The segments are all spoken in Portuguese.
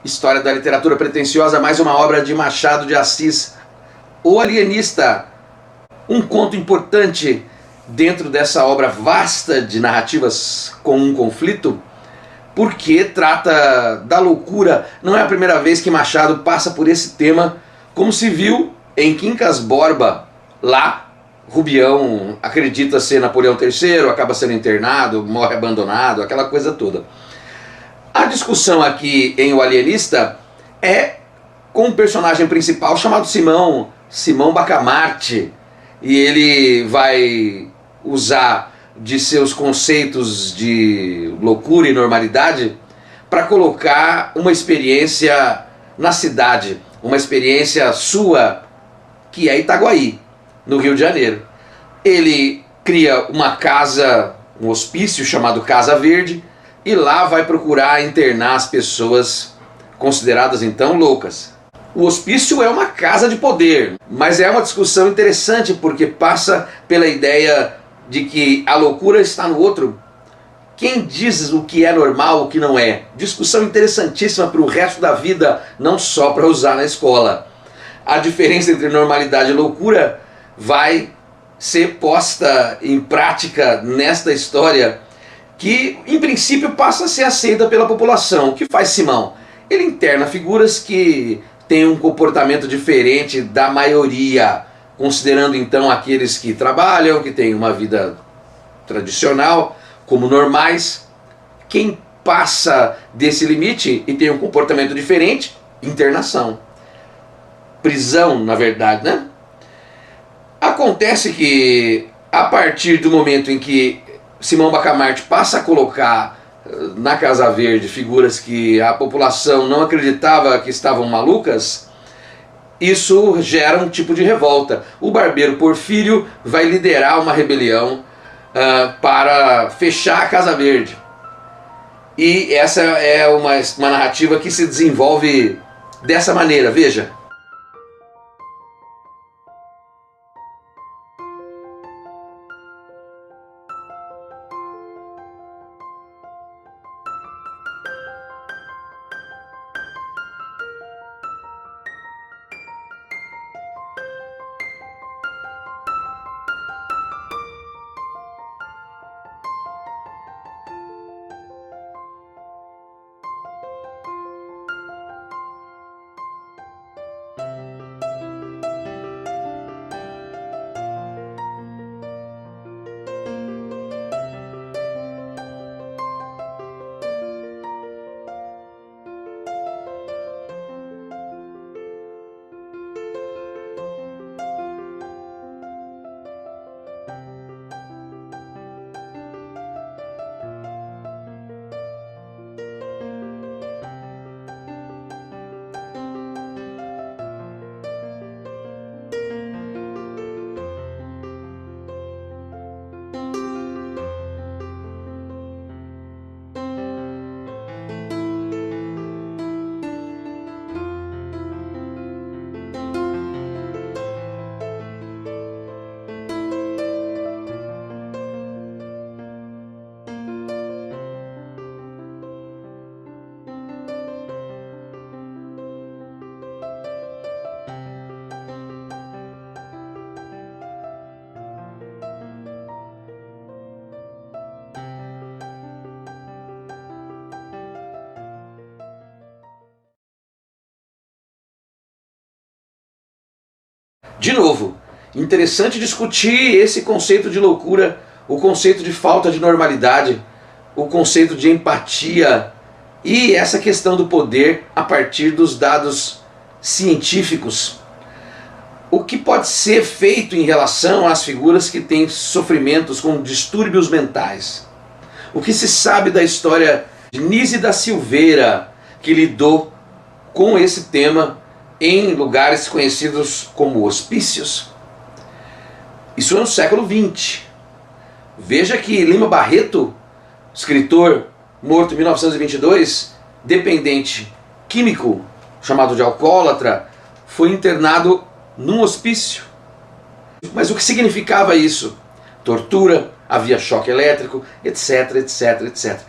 História da literatura pretensiosa, mais uma obra de Machado de Assis, O Alienista. Um conto importante dentro dessa obra vasta de narrativas com um conflito, porque trata da loucura. Não é a primeira vez que Machado passa por esse tema, como se viu em Quincas Borba. Lá, Rubião acredita ser Napoleão III, acaba sendo internado, morre abandonado, aquela coisa toda. A discussão aqui em O Alienista é com um personagem principal chamado Simão Bacamarte, e ele vai usar de seus conceitos de loucura e normalidade para colocar uma experiência na cidade, uma experiência sua, que é Itaguaí, no Rio de Janeiro. Ele cria uma casa, um hospício chamado Casa Verde, e lá vai procurar internar as pessoas consideradas então loucas. O hospício é uma casa de poder, mas é uma discussão interessante porque passa pela ideia de que a loucura está no outro. Quem diz o que é normal, o que não é? Discussão interessantíssima para o resto da vida, não só para usar na escola. A diferença entre normalidade e loucura vai ser posta em prática nesta história, que em princípio passa a ser aceita pela população. O que faz Simão? Ele interna figuras que têm um comportamento diferente da maioria, considerando então aqueles que trabalham, que têm uma vida tradicional, como normais. Quem passa desse limite e tem um comportamento diferente, internação. Prisão, na verdade, né? Acontece que a partir do momento em que Simão Bacamarte passa a colocar na Casa Verde figuras que a população não acreditava que estavam malucas, isso gera um tipo de revolta. O barbeiro Porfírio vai liderar uma rebelião para fechar a Casa Verde. E essa é uma narrativa que se desenvolve dessa maneira, veja. De novo, interessante discutir esse conceito de loucura, o conceito de falta de normalidade, o conceito de empatia e essa questão do poder a partir dos dados científicos. O que pode ser feito em relação às figuras que têm sofrimentos com distúrbios mentais? O que se sabe da história de Nise da Silveira, que lidou com esse tema em lugares conhecidos como hospícios? Isso é no século XX. Veja que Lima Barreto, escritor morto em 1922, dependente químico, chamado de alcoólatra, foi internado num hospício. Mas o que significava isso? Tortura, havia choque elétrico, etc, etc, etc.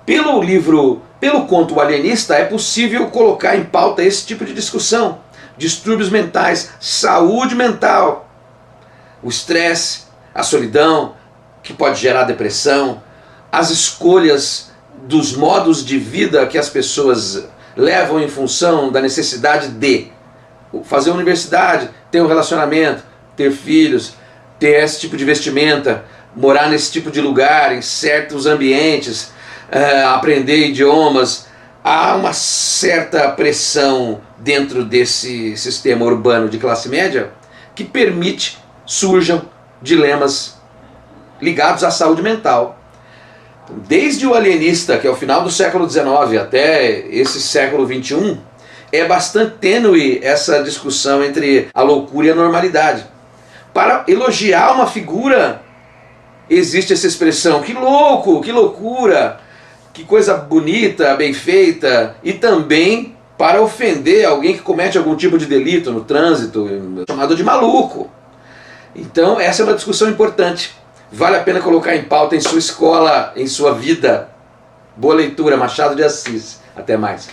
Pelo livro Pelo conto O Alienista, é possível colocar em pauta esse tipo de discussão. Distúrbios mentais, saúde mental, o estresse, a solidão, que pode gerar depressão, as escolhas dos modos de vida que as pessoas levam em função da necessidade de fazer universidade, ter um relacionamento, ter filhos, ter esse tipo de vestimenta, morar nesse tipo de lugar, em certos ambientes, aprender idiomas. Há uma certa pressão dentro desse sistema urbano de classe média que permite surjam dilemas ligados à saúde mental. Desde O Alienista, que é o final do século XIX, até esse século XXI, é bastante tênue essa discussão entre a loucura e a normalidade. Para elogiar uma figura, existe essa expressão: que louco, que loucura, que coisa bonita, bem feita. E também para ofender alguém que comete algum tipo de delito no trânsito, chamado de maluco. Então essa é uma discussão importante. Vale a pena colocar em pauta em sua escola, em sua vida. Boa leitura, Machado de Assis. Até mais.